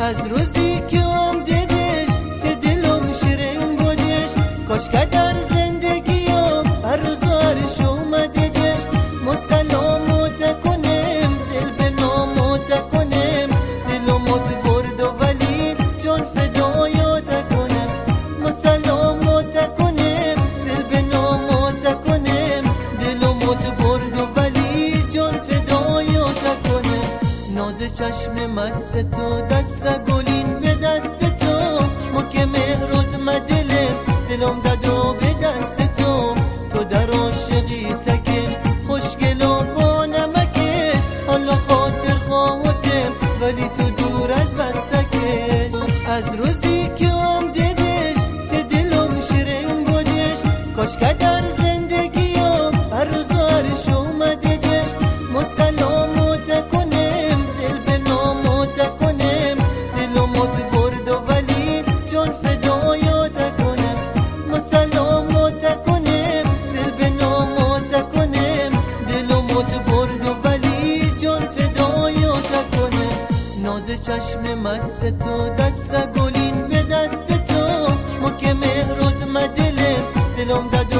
از روزی که آمدیدش که دلم شیرین بودش، کاش که در زندگیم هر روز هرش اومدیدش. مسلمت کنم دل به نامت کنم، دلمت برد و ولی جان فدایت کنم. مسلمت کنم دل به نامت کنم، دلمت برد و ولی جان فدایت کنم. ناز چشم مست تو، دست گلین به دست تو، ما که مهرت مدلم دلم دادو به دست تو. تو در عاشقی تکش خوشگلا با نمکش، حالا خاطر خواهدم ولی تو دور از بستکش. از روزی که آمدیدش که دلم شیرین بودش، کاش که در زندگیم هر روز هرش اومدیدش. مسلمت کنم دل به نامت کنم، دلمت برد و ولی جان فدایت کنم. مسلمت کنم دل به نامت کنم، دلمت برد و ولی جان فدایت کنم. ناز چشم مست تو، دست گلین به دست تو، ما که مهرت مدلم دلم داد